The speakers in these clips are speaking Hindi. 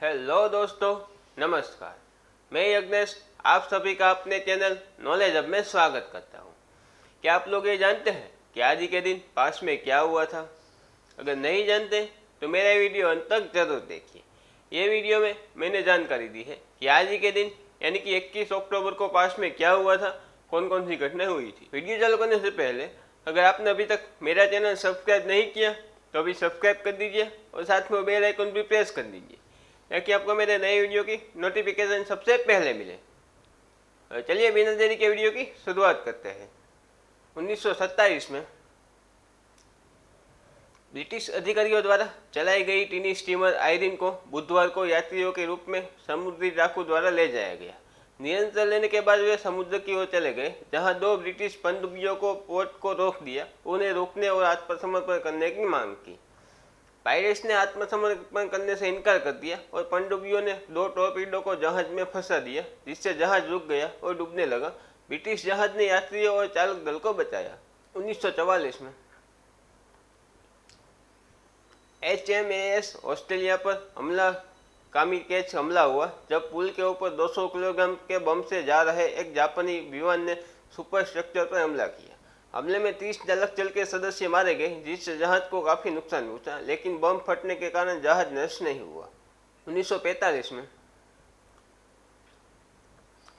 हेलो दोस्तों, नमस्कार। मैं यज्ञेश आप सभी का अपने चैनल नॉलेज हब में स्वागत करता हूँ। क्या आप लोग ये जानते हैं कि आज ही के दिन पास में क्या हुआ था? अगर नहीं जानते तो मेरा वीडियो अंत तक जरूर देखिए। ये वीडियो में मैंने जानकारी दी है कि आज ही के दिन यानी कि 21 अक्टूबर को पास में क्या हुआ था, कौन कौन सी घटनाएं हुई थी। वीडियो चालू करने से पहले अगर आपने अभी तक मेरा चैनल सब्सक्राइब नहीं किया तो अभी सब्सक्राइब कर दीजिए और साथ में बेल आइकन भी प्रेस कर दीजिए ताकि आपको मेरे नए वीडियो की नोटिफिकेशन सबसे पहले मिले। चलिए बिना देरी के वीडियो की शुरुआत करते हैं। 1927 में ब्रिटिश अधिकारियों द्वारा चलाई गई टीनी स्टीमर आयरिन को बुधवार को यात्रियों के रूप में समुद्री डाकू द्वारा ले जाया गया। नियंत्रण लेने के बाद वे समुद्र की ओर चले गए, जहां दो ब्रिटिश पनडुब्बियों को पोर्ट को रोक दिया, उन्हें रोकने और आत्मसमर्पण करने की मांग की। पायरेट्स ने आत्मसमर्पण करने से इनकार कर दिया और पनडुब्बियों ने दो टॉर्पीडो को जहाज में फंसा दिया, जिससे जहाज रुक गया और डूबने लगा। ब्रिटिश जहाज ने यात्रियों और चालक दल को बचाया। 1944 में HMAS ऑस्ट्रेलिया पर कामीकेच हमला हुआ, जब पुल के ऊपर 200 किलोग्राम के बम से जा रहे एक जापानी विमान ने सुपर स्ट्रक्चर पर हमला किया। हमले में 30 चालक दल के सदस्य मारे गए, जिससे जहाज को काफी नुकसान पहुंचा, लेकिन बम फटने के कारण जहाज नष्ट नहीं हुआ। 1945 में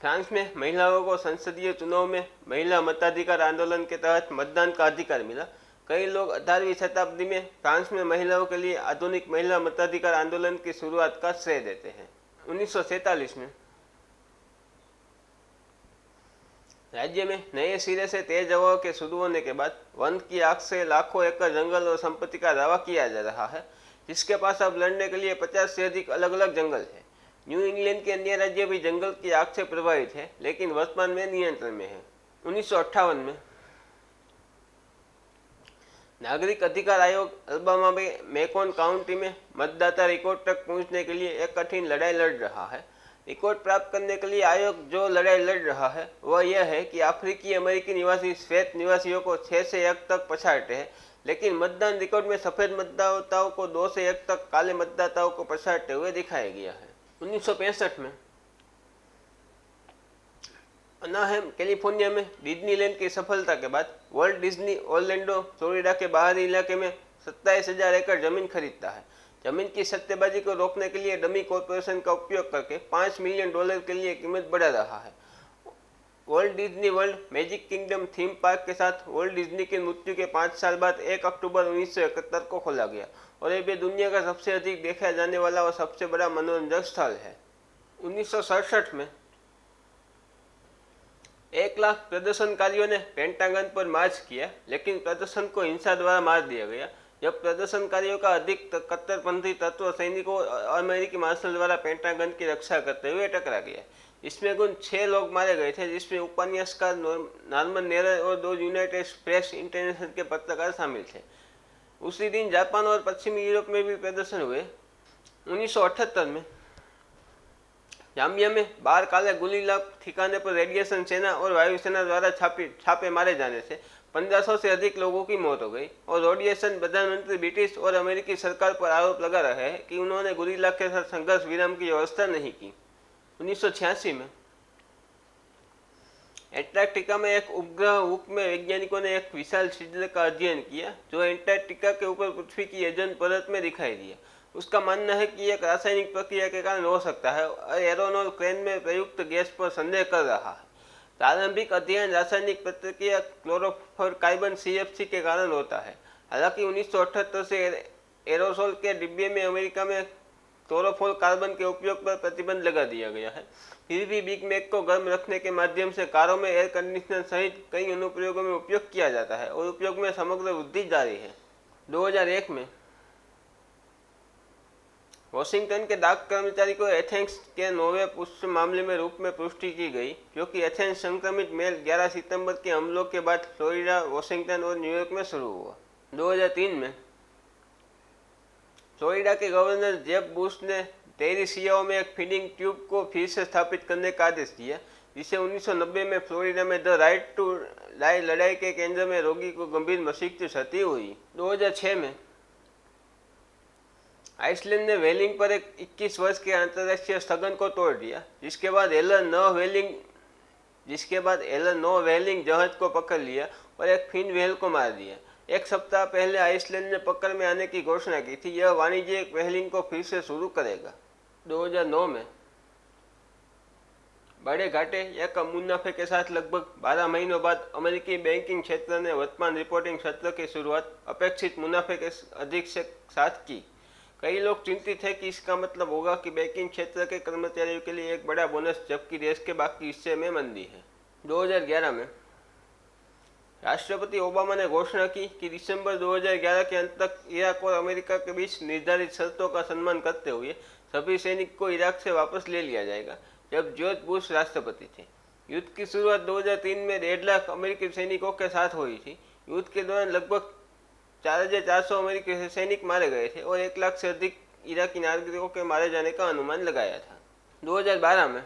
फ्रांस में महिलाओं को संसदीय चुनाव में महिला मताधिकार आंदोलन के तहत मतदान का अधिकार मिला। कई लोग 18वीं शताब्दी में फ्रांस में महिलाओं के लिए आधुनिक महिला मताधिकार आंदोलन की शुरुआत का श्रेय देते हैं। 1947 में राज्य में नए सिरे से तेज हवाओं के शुरू होने के बाद वन की आग से लाखों एकड़ जंगल और संपत्ति का दावा किया जा रहा है, जिसके पास अब लड़ने के लिए 50 से अधिक अलग अलग जंगल है। न्यू इंग्लैंड के अन्य राज्य भी जंगल की आग से प्रभावित है, लेकिन वर्तमान में नियंत्रण में है। 1958 में नागरिक अधिकार आयोग अल्बामा में मैकोन काउंटी में मतदाता रिकॉर्ड तक पहुंचने के लिए एक कठिन लड़ाई लड़ रहा है। रिकॉर्ड प्राप्त करने के लिए आयोग जो लड़ाई लड़ रहा है वह यह है कि अफ्रीकी अमेरिकी निवासी श्वेत निवासियों को 6 से 1 तक पछाड़ते हैं, लेकिन मतदान रिकॉर्ड में सफेद मतदाताओं को 2 से 1 तक काले मतदाताओं को पछाड़ते हुए दिखाया गया है। 1965 में अनाहेम कैलिफोर्निया में डिज्नीलैंड की सफलता के बाद वर्ल्ड डिज्नी ऑरलैंडो फ्लोरिडा के बाहरी इलाके में 27,000 एकड़ जमीन खरीदता है। जमीन की सट्टेबाजी को रोकने के लिए डमी कॉरपोरेशन का उपयोग करके $5 मिलियन के लिए कीमत बढ़ा रहा है। World Disney world magic kingdom theme park के साथ वर्ल्ड डिज्नी की मृत्यु के 5 साल बाद 1 अक्टूबर 1971 को खोला गया और ये भी दुनिया का सबसे अधिक देखा जाने वाला और सबसे बड़ा मनोरंजन स्थल है। 1967 में 1 लाख प्रदर्शनकारियों ने पेंटागन पर मार्च किया, लेकिन प्रदर्शन को हिंसा द्वारा मार दिया गया, जब प्रदर्शनकारियों का अधिक कट्टरपंथी तत्व सैनिकों और अमेरिकी मार्शल द्वारा पेंटागन की रक्षा करते हुए टकरा गया। इसमें कुल 6 लोग मारे गए थे, जिसमें उपन्यासकार नॉर्मन नेरर और 2 यूनाइटेड प्रेस इंटरनेशनल के पत्रकार शामिल थे। उसी दिन जापान और पश्चिमी यूरोप में भी प्रदर्शन हुए। 1978 में जाम्बिया में 12 काले गुलीला ठिकाने पर रेडिएशन सेना और वायुसेना द्वारा छापे मारे जाने से 1500 से अधिक लोगों की मौत हो गई और रेडिएशन प्रधानमंत्री ब्रिटिश और अमेरिकी सरकार पर आरोप लगा रहे हैं कि उन्होंने गुलीला के साथ संघर्ष विराम की व्यवस्था नहीं की। 1986 में एंटार्क्टिका में एक उपग्रह हुक में वैज्ञानिकों ने एक विशाल छिद्र का अध्ययन किया, जो एंटार्क्टिका के ऊपर पृथ्वी की ओजोन परत में दिखाई दिया। उसका मानना है कि एक रासायनिक प्रक्रिया के कारण हो सकता है और एरोनॉल क्रेन में प्रयुक्त गैस पर संदेह कर रहा है। प्रारंभिक अध्ययन रासायनिक प्रतिक्रिया क्लोरोफ्लोरोकार्बन CFC के कारण होता है। हालांकि 1978 से एरोसोल के डिब्बे में अमेरिका में क्लोरोफ्लोरोकार्बन के उपयोग पर प्रतिबंध लगा दिया गया है। फिर भी बिग मैक को गर्म रखने के माध्यम से कारों में एयर कंडीशनर सहित कई अनुप्रयोगों में उपयोग किया जाता है और उपयोग में समग्र वृद्धि जारी है। 2001 में वॉशिंगटन के डाक कर्मचारी को एथेंस के नौवे पुष्प मामले में रूप में पुष्टि की गई, क्योंकि एथेंस संक्रमित मेल 11 सितंबर के हमलों के बाद फ्लोरिडा, वॉशिंगटन और न्यूयॉर्क में शुरू हुआ। 2003 में फ्लोरिडा के गवर्नर जेब बुश ने टेरिसियाओं में एक फीडिंग ट्यूब को फिर से स्थापित करने का आदेश दिया, जिसे 1990 में फ्लोरिडा में द राइट टू डाई लड़ाई के केंद्र में रोगी को गंभीर मस्तिष्क क्षति हुई। 2006 में आइसलैंड ने व्हेलिंग पर एक 21 वर्ष के अंतर्राष्ट्रीय स्थगन को तोड़ दिया, जिसके बाद एलन नो व्हेलिंग जहाज को पकड़ लिया और एक फिन व्हेल को मार दिया। एक सप्ताह पहले आइसलैंड ने पकड़ में आने की घोषणा की थी। यह वाणिज्यिक व्हेलिंग को फिर से शुरू करेगा। 2009 में बड़े घाटे या कम मुनाफे के साथ लगभग 12 महीनों बाद अमेरिकी बैंकिंग क्षेत्र ने वर्तमान रिपोर्टिंग सत्र की शुरुआत अपेक्षित मुनाफे के अधिक से साथ की। कई लोग चिंतित हैं कि इसका मतलब होगा कि बैंकिंग क्षेत्र के कर्मचारियों के लिए एक बड़ा बोनस, जबकि देश के बाकी हिस्से में मंदी है। 2011 में राष्ट्रपति ओबामा ने घोषणा की कि दिसंबर 2011 के अंत तक इराक और अमेरिका के बीच निर्धारित शर्तों का सम्मान करते हुए सभी सैनिक को इराक से वापस ले लिया जाएगा। जब जॉर्ज बुश राष्ट्रपति थे, युद्ध की शुरुआत 2003 में 1.5 लाख अमेरिकी सैनिकों के साथ हुई थी। युद्ध के दौरान लगभग 4,400 अमेरिकी सैनिक मारे गए थे और 1 लाख से अधिक इराकी नागरिकों के मारे जाने का अनुमान लगाया था। 2012 में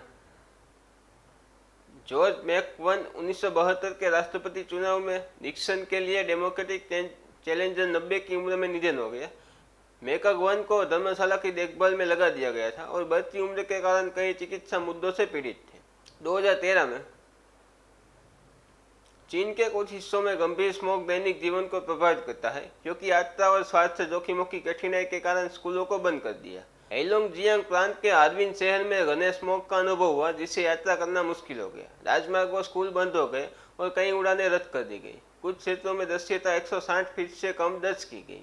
जॉर्ज मैकवन 1972 के राष्ट्रपति चुनाव में निक्सन के लिए डेमोक्रेटिक चैलेंजर 90 की उम्र में निधन हो गया। मैकवन को धर्मशाला की देखभाल में लगा दिया गया था और बढ़ती उम्र के कारण कई चिकित्सा मुद्दों से पीड़ित थे। 2013 में चीन के कुछ हिस्सों में गंभीर स्मॉग दैनिक जीवन को प्रभावित करता है, क्योंकि यात्रा और स्वास्थ्य जोखिमों की कठिनाई के कारण स्कूलों को बंद कर दिया। हेलोंग जियांग प्रांत के हार्बिन शहर में घने स्मॉग का अनुभव हुआ, जिससे यात्रा करना मुश्किल हो गया। राजमार्ग और स्कूल बंद हो गए और कई उड़ानें रद्द कर दी गई। कुछ क्षेत्रों में दृश्यता 160 फीट से कम दर्ज की गई।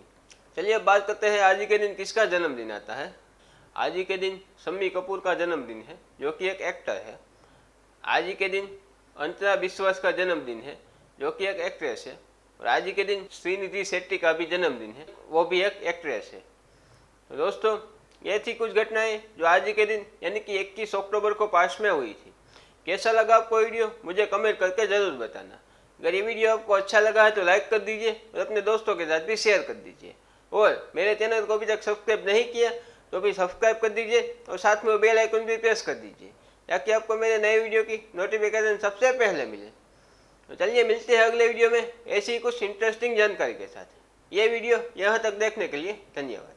चलिए अब बात करते हैं आज ही के दिन किसका जन्मदिन आता है। आज ही के दिन शम्मी कपूर का जन्मदिन है, जो कि एक एक्टर है। आज ही के दिन अंतरा विश्वास का जन्मदिन है, जो कि एक एक्ट्रेस है। और आज ही के दिन श्रीनिधि शेट्टी का भी जन्मदिन है, वो भी एक एक्ट्रेस है। तो दोस्तों, ये थी कुछ घटनाएं जो आज ही के दिन यानी कि 21 अक्टूबर को पास में हुई थी। कैसा लगा आपको वीडियो, मुझे कमेंट करके ज़रूर बताना। अगर ये वीडियो आपको अच्छा लगा है तो लाइक कर दीजिए और अपने दोस्तों के साथ भी शेयर कर दीजिए। और मेरे चैनल को अभी तक सब्सक्राइब नहीं किया तो भी सब्सक्राइब कर दीजिए और साथ में बेल आइकन भी प्रेस कर दीजिए, ताकि आपको मेरे नए वीडियो की नोटिफिकेशन सबसे पहले मिले। तो चलिए मिलते हैं अगले वीडियो में ऐसी ही कुछ इंटरेस्टिंग जानकारी के साथ। ये वीडियो यहाँ तक देखने के लिए धन्यवाद।